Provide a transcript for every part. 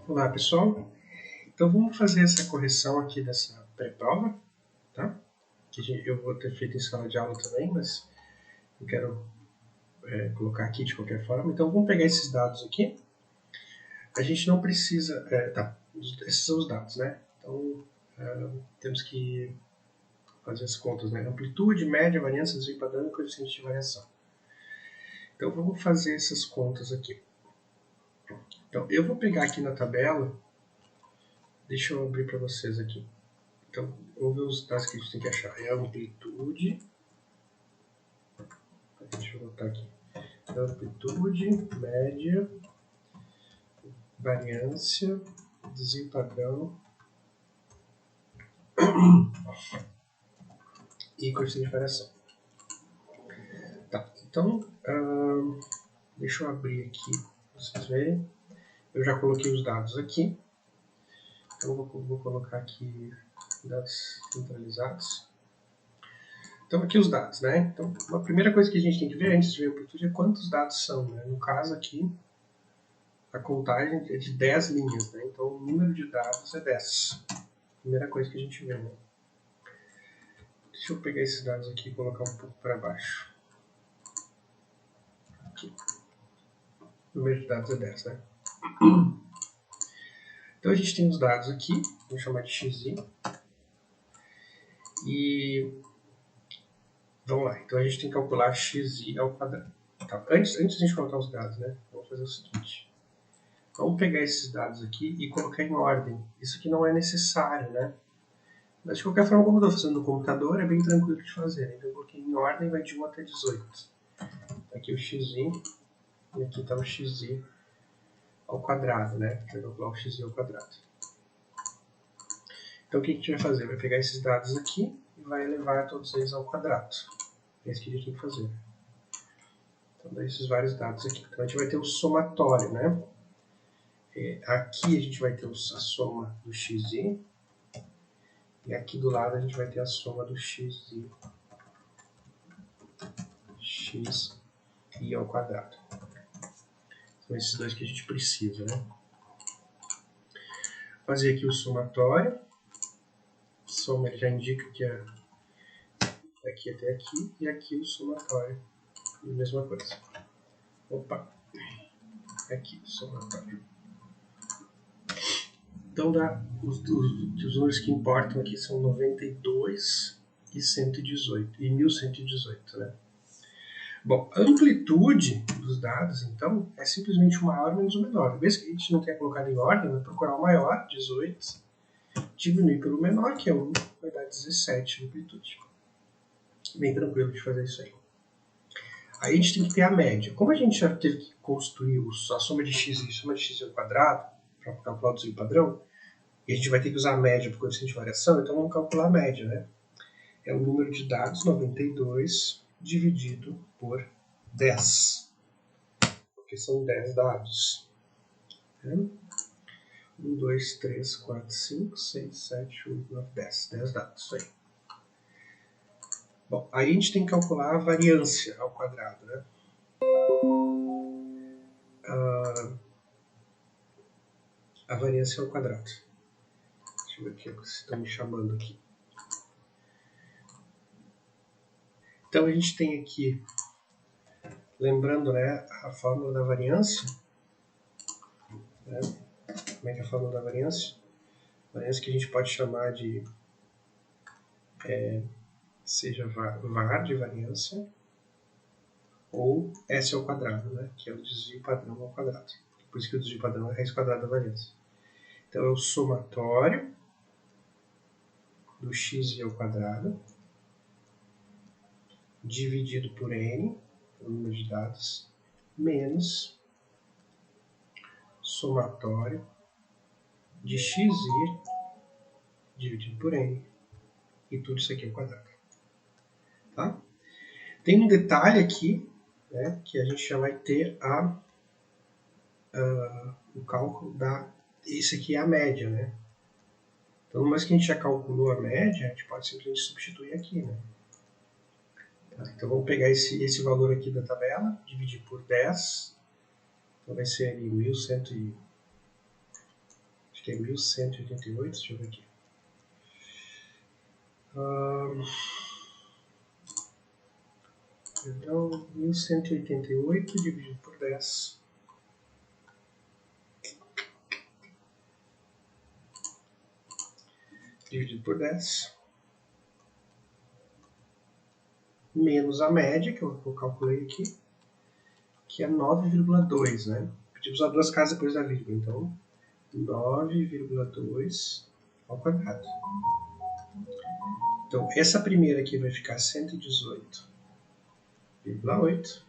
Olá pessoal, então vamos fazer essa correção aqui dessa pré-prova, tá? Que eu vou ter feito em sala de aula também, mas eu quero colocar aqui de qualquer forma. Então vamos pegar esses dados aqui. A gente não precisa, esses são os dados, né? Então temos que fazer as contas, né? Amplitude, média, variância, desvio padrão e coeficiente de variação. Então vamos fazer essas contas aqui. Então eu vou pegar aqui na tabela, deixa eu abrir para vocês aqui. Então, vamos ver os dados que a gente tem que achar. É a amplitude. Deixa eu botar aqui. Amplitude, média, variância, desvio padrão e coeficiente de variação. Tá, então, deixa eu abrir aqui para vocês verem. Eu já coloquei os dados aqui. Então, eu vou colocar aqui dados centralizados. Então, aqui os dados, né? Então, a primeira coisa que a gente tem que ver antes de ver a amplitude é quantos dados são, né? No caso aqui, a contagem é de 10 linhas, né? Então o número de dados é 10. Primeira coisa que a gente vê, né? Deixa eu pegar esses dados aqui e colocar um pouco para baixo. Aqui. O número de dados é 10, né? Então a gente tem os dados aqui, vou chamar de xi. E vamos lá, então a gente tem que calcular xi ao quadrado. Tá. Antes de a gente colocar os dados, né? Vamos fazer o seguinte. Vamos pegar esses dados aqui e colocar em ordem. Isso aqui não é necessário, né? Mas de qualquer forma, como eu estou fazendo no computador, é bem tranquilo de fazer. Então eu coloquei em ordem, vai de 1 até 18. Aqui o xi, e aqui está o xi ao quadrado, né? Para calcular o xi ao quadrado. Então o que a gente vai fazer? Vai pegar esses dados aqui e vai elevar todos eles ao quadrado. É isso que a gente tem que fazer. Então dá esses vários dados aqui. Então a gente vai ter o somatório, né? Aqui a gente vai ter a soma do xi. E aqui do lado a gente vai ter a soma do xi ao quadrado. São esses dois que a gente precisa, né? Fazer aqui o somatório. Soma já indica que é daqui até aqui. E aqui o somatório. A mesma coisa. Opa! Aqui o somatório. Então dá os números que importam aqui são 92 e 118. E 1118, né? Bom, a amplitude dos dados, então, é simplesmente o maior menos o menor. Mesmo que a gente não tenha colocado em ordem, vai procurar o maior, 18, diminuir pelo menor, que é 1, vai dar 17 de amplitude. Bem tranquilo de fazer isso aí. Aí a gente tem que ter a média. Como a gente já teve que construir a soma de x e soma de x ao quadrado, para calcular o desvio padrão, e a gente vai ter que usar a média para o coeficiente de variação, então vamos calcular a média, né? É o número de dados, 92, dividido por 10. Porque são 10 dados. 1, 2, 3, 4, 5, 6, 7, 8, 9, 10. 10 dados, isso aí. Bom, aí a gente tem que calcular a variância ao quadrado, né? A variância ao quadrado. Deixa eu ver aqui, vocês estão me chamando aqui. Então a gente tem aqui, lembrando, né, a fórmula da variância. Né? Como é que é a fórmula da variância? A variância que a gente pode chamar de seja var de variância ou S ao quadrado, né? Que é o desvio padrão ao quadrado. Por isso que o desvio padrão é a raiz quadrada da variância. Então é o somatório do xi ao quadrado dividido por n, o número de dados, menos somatório de xi dividido por n, e tudo isso aqui ao quadrado. Tá? Tem um detalhe aqui, né, que a gente já vai ter o cálculo da... Esse aqui é a média, né? Então, uma vez que a gente já calculou a média, a gente pode simplesmente substituir aqui, né? Então vamos pegar esse valor aqui da tabela, dividir por 10, então vai ser ali 1118 que é 1188, deixa eu ver aqui. Então, 1188 dividido por 10. Dividido por 10. Menos a média, que eu calculei aqui, que é 9,2, né? Pedimos usar duas casas depois da vírgula, então 9,2 ao quadrado. Então, essa primeira aqui vai ficar 118,8.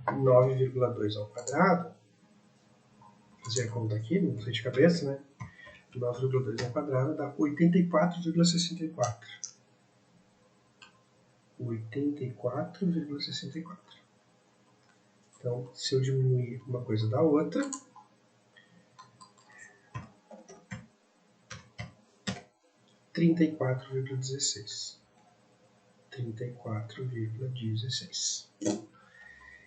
9,2 ao quadrado. Vou fazer a conta aqui, não sei de cabeça, né? 9,2 ao quadrado dá 84,64. 84,64. Então, se eu diminuir uma coisa da outra, (34,16). 34,16.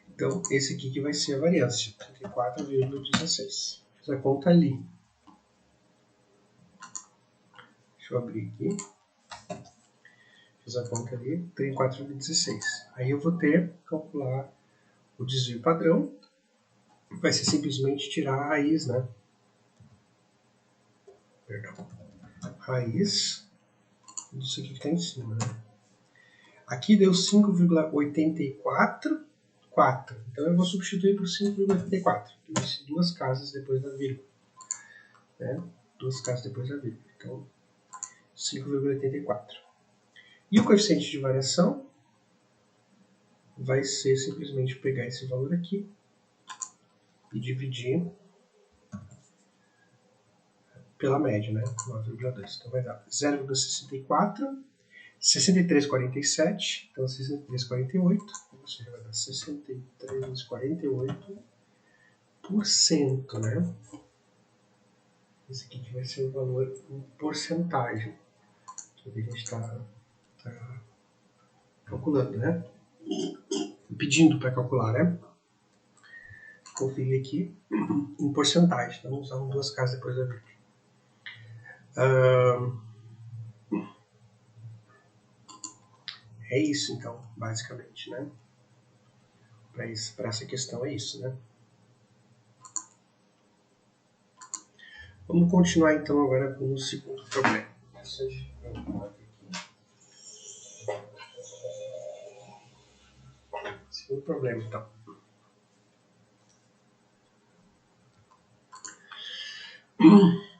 Então, esse aqui que vai ser a variância, 34,16. Fiz a conta ali. Deixa eu abrir aqui. Fiz a conta ali, 34,16. Aí eu vou ter que calcular o desvio padrão. Vai ser simplesmente tirar a raiz, né? Perdão. Raiz disso aqui que está em cima, né? Aqui deu 5,84. Então eu vou substituir por 5,84. Duas casas depois da vírgula. Né? Duas casas depois da vírgula. Então, 5,84. E o coeficiente de variação vai ser simplesmente pegar esse valor aqui e dividir pela média, né? 9,2. Então vai dar 0,64, 63,47, então 63,48, ou seja, vai dar 63,48%, né? Esse aqui que vai ser o valor em porcentagem que a gente está calculando, né? Pedindo para calcular, né? Conferir aqui em porcentagem. Então, vamos usar duas casas depois da vírgula. É isso, então, basicamente, né? Para essa questão é isso, né? Vamos continuar, então, agora com o segundo problema. Segundo problema, então.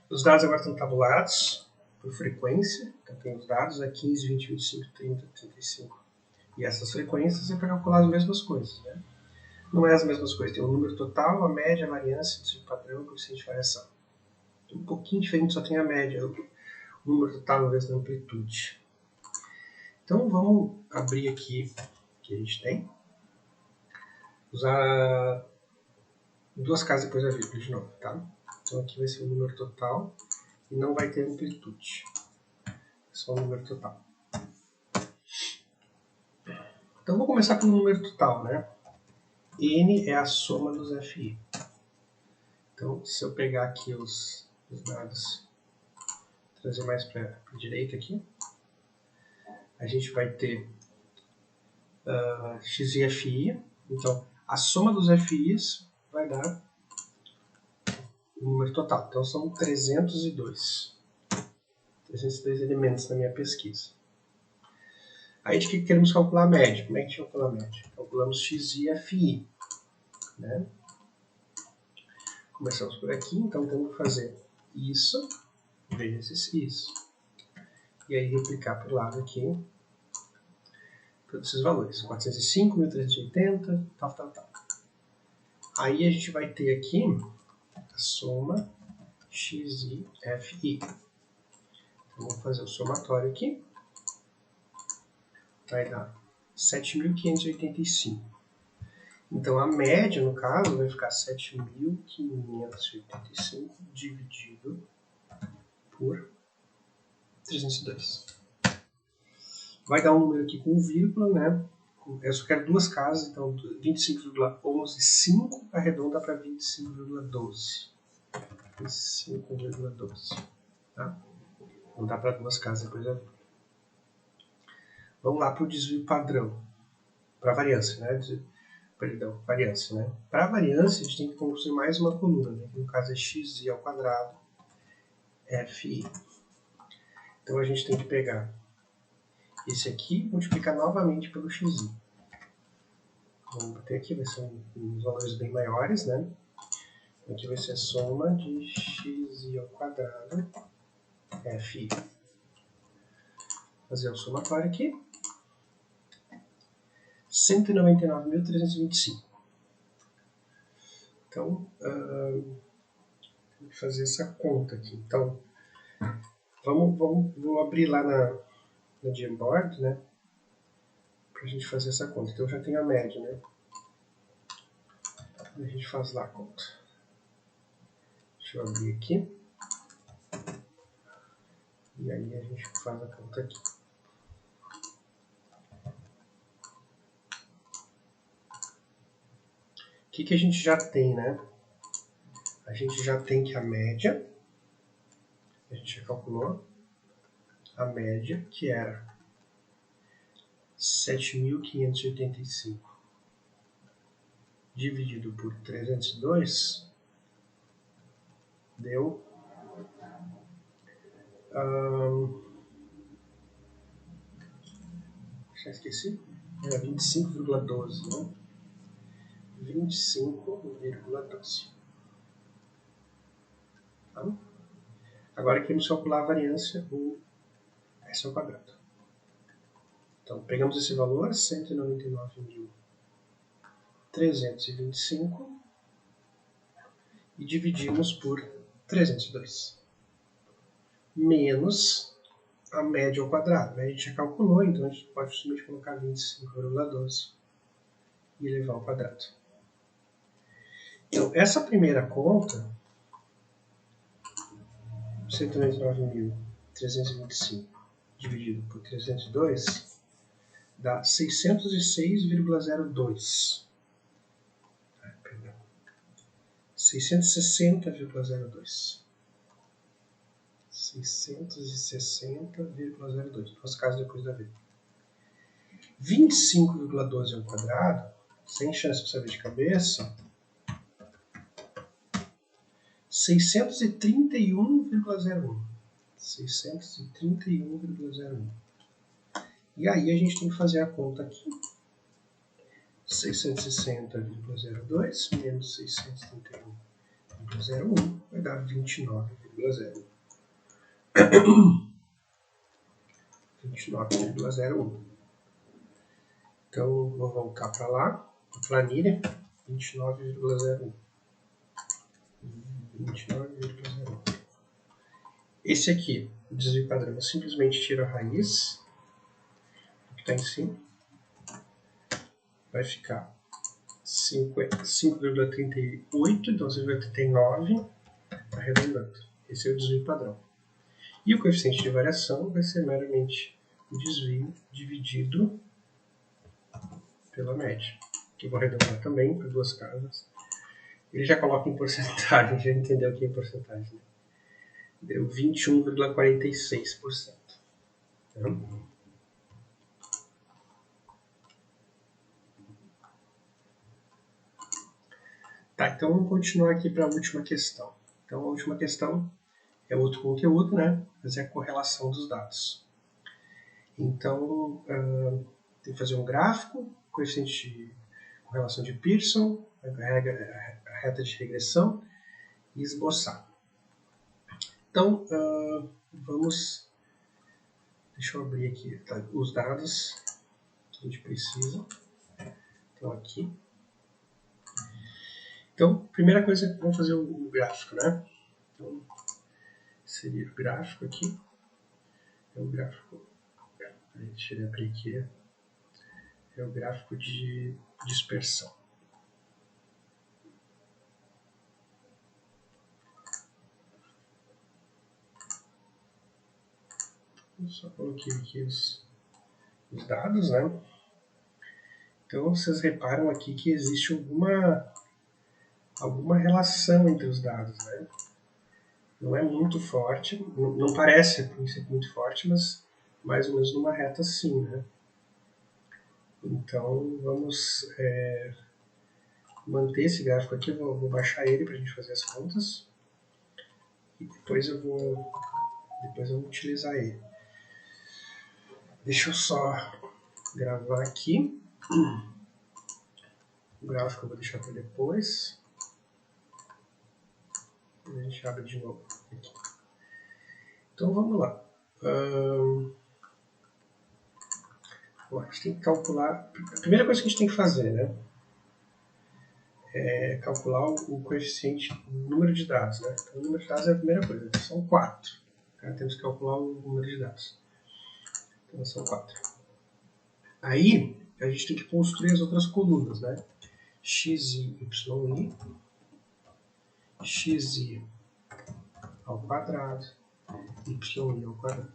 Os dados agora estão tabulados por frequência. Então, tem os dados a 15, 20, 25, 30, 35. E essas frequências é para calcular as mesmas coisas, né? Não é as mesmas coisas. Tem o número total, a média, a variância, o desvio padrão e o coeficiente de variação. Um pouquinho diferente, só tem a média, o número total ao invés da amplitude. Então, vamos abrir aqui o que a gente tem. Usar duas casas depois da vírgula de novo, tá? Então, aqui vai ser o número total e não vai ter amplitude. É só o número total. Então, vou começar com o número total, né? N é a soma dos FI. Então, se eu pegar aqui os dados, trazer mais para a direita aqui, a gente vai ter X e FI. Então, a soma dos FIs vai dar o número total. Então, são 302. 302 elementos na minha pesquisa. Aí, de que queremos calcular a média? Como é que a gente calcula a média? Calculamos X e FI. Né? Começamos por aqui, então temos que fazer isso vezes isso. E aí replicar para o lado aqui todos esses valores. 405, 1380, tal. Aí a gente vai ter aqui a soma X e FI. Então vamos fazer o somatório aqui. Vai dar 7.585. Então a média, no caso, vai ficar 7.585 dividido por 302. Vai dar um número aqui com vírgula, né? Eu só quero duas casas, então 25,115 arredonda para 25,12. e 5,12. Tá? Não dá para duas casas depois da. Vamos lá para o desvio padrão. Para a variância, né? Perdão, variância, né? Para a variância, a gente tem que construir mais uma coluna, né? Que no caso é xi ao quadrado, fi. Então a gente tem que pegar esse aqui e multiplicar novamente pelo xi. Vamos ter aqui, vai ser uns valores bem maiores, né? Aqui vai ser a soma de xi ao quadrado, fi. Fazer o somatório aqui. 199.325. Então, tem que fazer essa conta aqui. Então, vou abrir lá na Jamboard, né? Para a gente fazer essa conta. Então, eu já tenho a média, né? A gente faz lá a conta. Deixa eu abrir aqui. E aí a gente faz a conta aqui. O que a gente já tem, né? A gente já tem que a média, a gente já calculou a média, que era 7.585 dividido por 302, deu já esqueci, era 25,12, né? 25,12. Tá? Agora queremos calcular a variância do S ao quadrado. Então, pegamos esse valor, 199.325, e dividimos por 302. Menos a média ao quadrado. A gente já calculou, então a gente pode simplesmente colocar 25,12 e elevar ao quadrado. Então, essa primeira conta, 199.325 dividido por 302, dá 606,02. 660,02. 660,02. Duas casas depois da V. 25,12 ao quadrado, sem chance de saber de cabeça, 631,01. 631,01. E aí a gente tem que fazer a conta aqui. 660,02 menos 631,01 vai dar 29,01. 29,01. Então, vou voltar para lá, a planilha, 29,01. 29,01. Esse aqui, o desvio padrão, eu simplesmente tiro a raiz que está em cima. Vai ficar 5,38, então 5,39, arredondando. Esse é o desvio padrão. E o coeficiente de variação vai ser meramente o desvio dividido pela média. Que eu vou arredondar também para duas casas. Ele já coloca em porcentagem, já entendeu o que é porcentagem, né? Deu 21,46%. Tá, então vamos continuar aqui para a última questão. Então a última questão é outro conteúdo, né? Fazer a correlação dos dados. Então, tem que fazer um gráfico, coeficiente de correlação de Pearson, a reta de regressão e esboçar. Então, vamos... Deixa eu abrir aqui os dados que a gente precisa. Então, aqui. Então, primeira coisa, vamos fazer o gráfico, né? Então, seria o gráfico aqui. É o gráfico... Deixa eu abrir aqui. É o gráfico de dispersão. Eu só coloquei aqui os dados, né? Então, vocês reparam aqui que existe alguma relação entre os dados, né? Não é muito forte, não parece a princípio muito forte, mas mais ou menos numa reta assim, né? Então vamos manter esse gráfico aqui, vou baixar ele para a gente fazer as contas e depois eu vou utilizar ele. Deixa eu só gravar aqui. O gráfico eu vou deixar para depois. A gente abre de novo aqui. Então vamos lá. Bom, a gente tem que calcular. A primeira coisa que a gente tem que fazer, né? É calcular o coeficiente, o número de dados, né? Então, o número de dados é a primeira coisa. São 4. Tá? Temos que calcular o número de dados. Então são 4. Aí a gente tem que construir as outras colunas, né? xi, yi, xi ao quadrado, yi ao quadrado.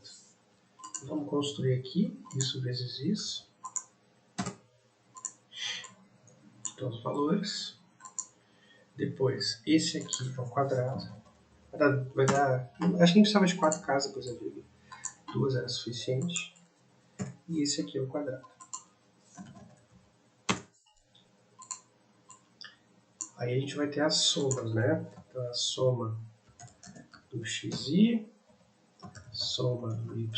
Vamos construir aqui, isso vezes isso. Então os valores. Depois, esse aqui ao quadrado. Vai dar, acho que nem precisava de 4 casas, por exemplo. 2 era suficiente. E esse aqui ao quadrado. Aí a gente vai ter as somas, né? Então a soma do xi, soma do yi,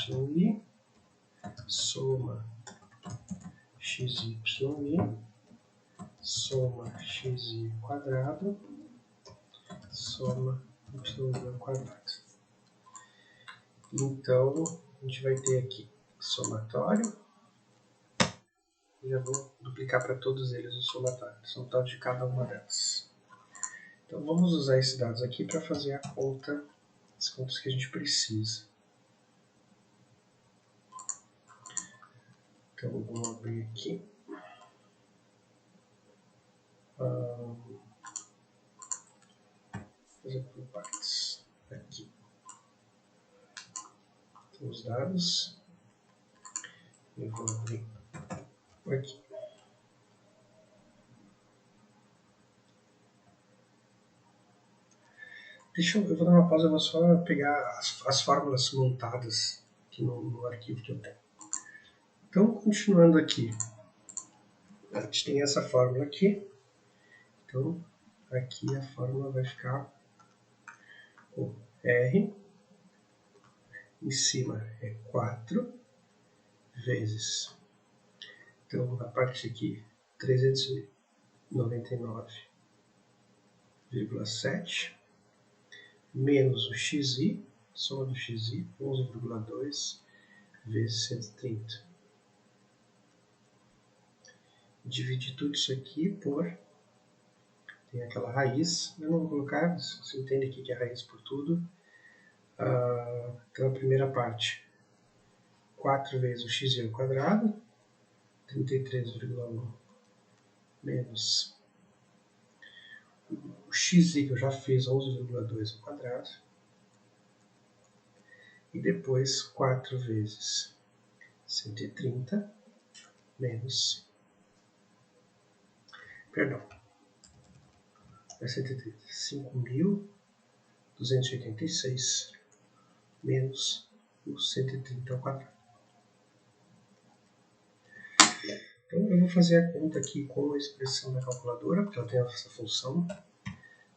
soma xi, soma xi quadrado, soma y ao quadrado. Então a gente vai ter aqui somatório. Já vou duplicar para todos eles o somatório, somatório de cada uma delas. Então vamos usar esses dados aqui para fazer a conta, as contas que a gente precisa. Então vamos abrir aqui. Fazer por partes. Aqui. Então, os dados. Eu vou abrir aqui. Eu vou dar uma pausa, eu vou só pegar as fórmulas montadas aqui no arquivo que eu tenho. Então, continuando aqui, a gente tem essa fórmula aqui. Então, aqui a fórmula vai ficar o R, em cima é 4, vezes, então a parte aqui, 399,7, menos o xi, soma do xi, 11,2 vezes 130. Dividir tudo isso aqui por, tem aquela raiz, eu não vou colocar, você entende aqui que é a raiz por tudo. Então a primeira parte, 4 vezes o xi ao quadrado, 33,1 menos o xi que eu já fiz, 11,2 ao quadrado, e depois 4 vezes 130 menos, perdão, é 130, 5.286 menos o 130 ao quadrado. Então eu vou fazer a conta aqui com a expressão da calculadora, porque ela tem essa função,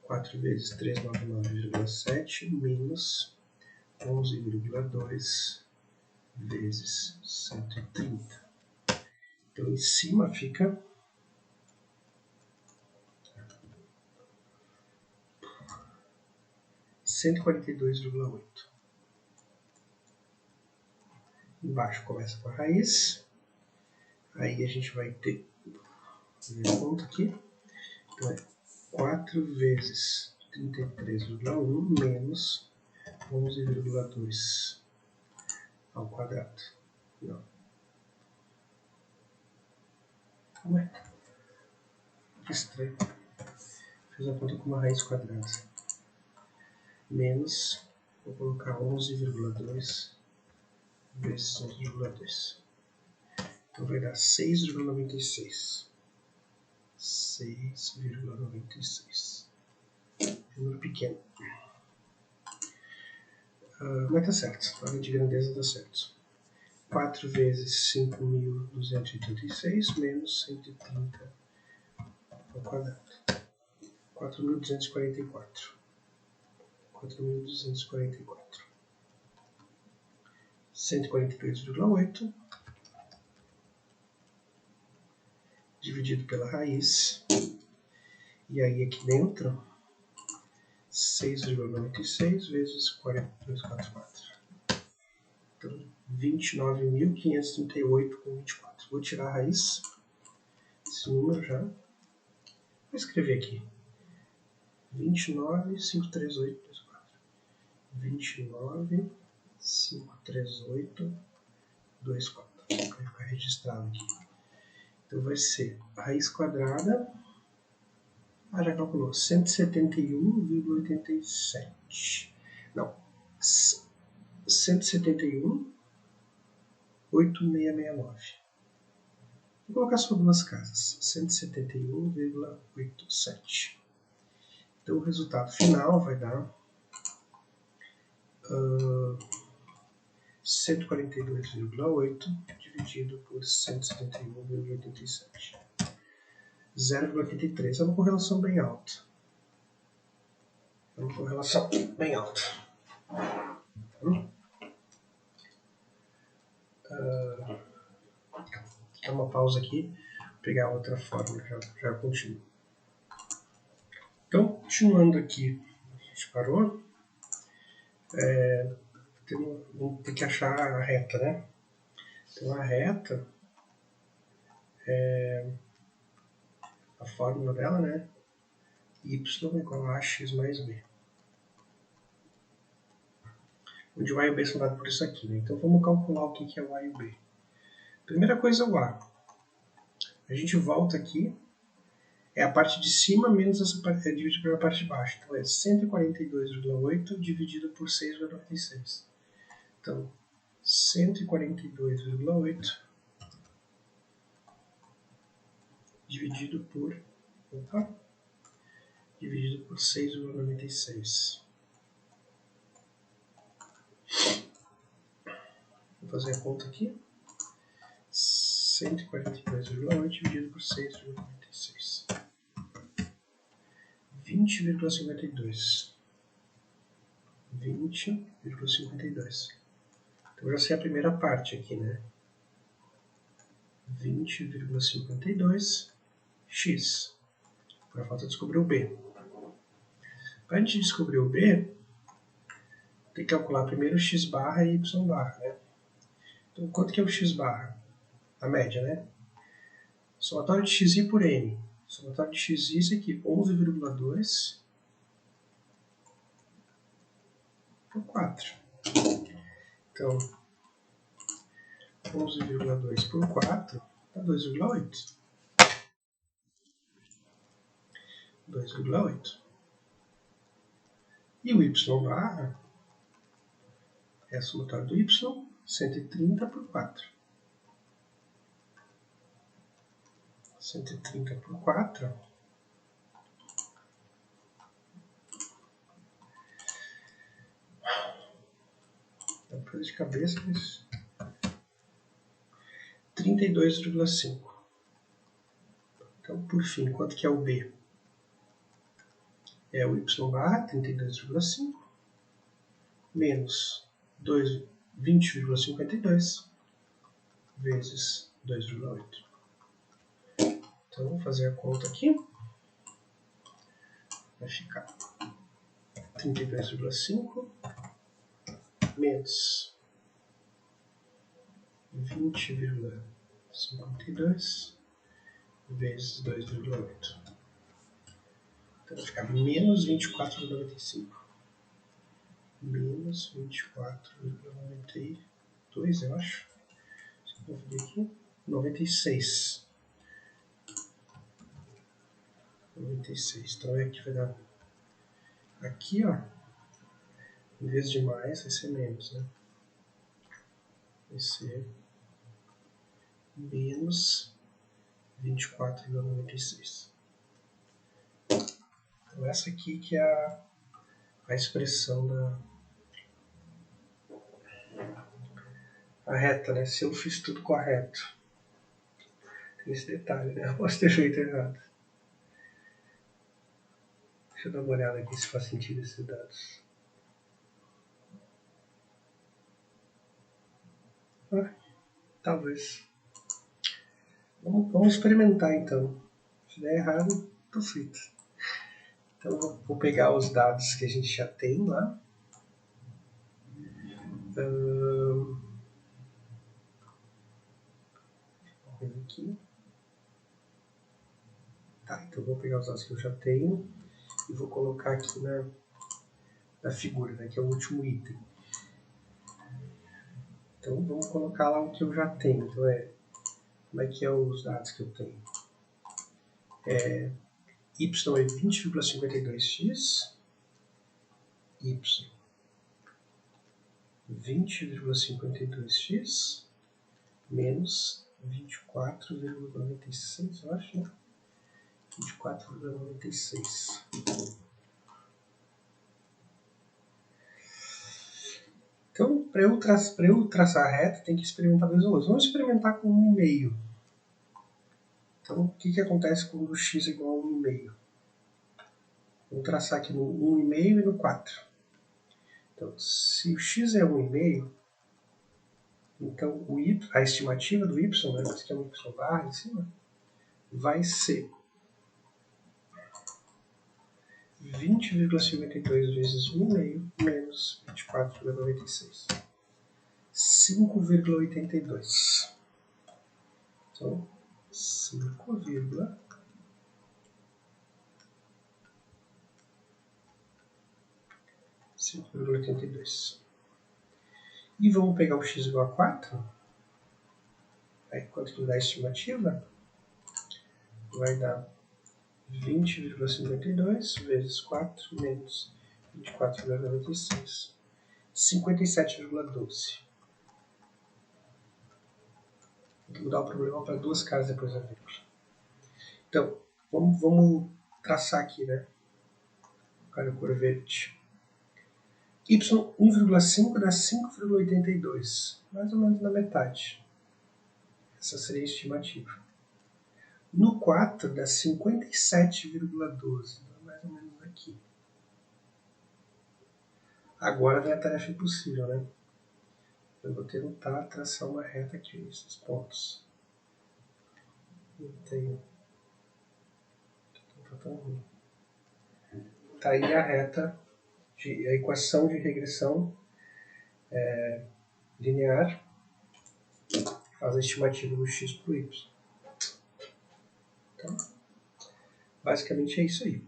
4 vezes 399,7 menos 11,2 vezes 130. Então em cima fica 142,8. Embaixo começa com a raiz. Aí a gente vai ter, fazer a conta aqui. Então é 4 vezes 33,1 menos 11,2 ao quadrado. Não. Ué. Que estranho. Fiz a conta com uma raiz quadrada. Menos, vou colocar 11,2 vezes 11,2. Então vai dar 6,96. 6,96. Número pequeno. Mas tá certo, a ordem de grandeza dá certo. 4 vezes 5.286 menos 130 ao quadrado. 4.244. 4.244. 142,8 dividido pela raiz. E aí aqui dentro, 6,96 vezes 42,44. Então, 29.538,24. Vou tirar a raiz, esse número já. Vou escrever aqui. 29.538,24. 29.538,24. Vai ficar registrado aqui. Então vai ser a raiz quadrada. Já calculou. 171,87. Não. 171,8669. Vou colocar só duas casas. 171,87. Então o resultado final vai dar 142,8 dividido por 171,87. 0,83. É uma correlação bem alta. Dá uma pausa aqui, vou pegar outra fórmula, já continuo. Então, continuando aqui, a gente parou. Vamos ter que achar a reta, né? Então, a reta, a fórmula dela, né? Y igual a x mais b. Onde o a e o b são dados por isso aqui, né? Então, vamos calcular o que é o a e o b. Primeira coisa é o a. A gente volta aqui. É a parte de cima menos essa parte, dividido pela parte de baixo. Então, é 142,8 dividido por 6,96. Então, 142,8 dividido por 6,96. Vou fazer a conta aqui. 142,8 dividido por 6,96. 20,52. 20,52. Então, já sei a primeira parte aqui, né? 20,52 x. Agora falta descobrir o b. Para a gente descobrir o b, tem que calcular primeiro x barra e y barra, né? Então, quanto que é o x barra? A média, né? Somatório de xi por n. Somatório de xi, isso aqui, 11,2 por 4. Então, 11,2 por 4 dá 2,8. 2,8. E o y barra é a somatória do y, 130 por 4. 130 por 4 é uma coisa de cabeça, mas 32,5. Então, por fim, quanto que é o b? É o y barra, 32,5, menos 20,52 vezes 2,8. Então, vou fazer a conta aqui. Vai ficar 32,5 menos 20,52 vezes 2,8. Então, vai ficar menos 24,95. Menos 24,92, eu acho. Vou ver aqui. 96. 96. Então, aqui vai dar... Aqui, ó. Em vez de mais, vai ser menos, né? Vai ser menos 24,96. Então, essa aqui que é a expressão a reta, né? Se eu fiz tudo correto. Tem esse detalhe, né? Eu posso ter feito errado. Deixa eu dar uma olhada aqui se faz sentido esses dados. Talvez. Vamos experimentar então. Se der errado, tô frito. Então vou pegar os dados que a gente já tem lá. Aqui. Tá, então vou pegar os dados que eu já tenho e vou colocar aqui na figura, né, que é o último item. Então vamos colocar lá o que eu já tenho. Então como é que é os dados que eu tenho? Y é 20,52x, y 20,52x menos 24,96, eu acho, né? 24,96. Então, para eu traçar a reta, tem que experimentar dois valores. Vamos experimentar com 1,5. Então, o que acontece quando o x é igual a 1,5? Vou traçar aqui no 1,5 e no 4. Então, se o x é 1,5, então a estimativa do y, né, que é um y barra em cima, vai ser 20,52 vezes 1,5 menos 24,96. 5,82. Então, 5,82. E vamos pegar o x igual a 4. Aí, quanto que dá a estimativa? Vai dar 20,52 vezes 4 menos 24,96. 57,12. Vou mudar o problema para duas casas depois da vírgula. Então, vamos traçar aqui, né? Para a cor verde. Y 1,5 dá 5,82. Mais ou menos na metade. Essa seria a estimativa. No 4 dá 57,12. Mais ou menos aqui. Agora vem a tarefa impossível, né? Eu vou tentar traçar uma reta aqui nesses pontos. Não tenho. Não tá tão ruim. Tá aí a reta, a equação de regressão linear, faz a estimativa do x para o y. Então, basicamente é isso aí.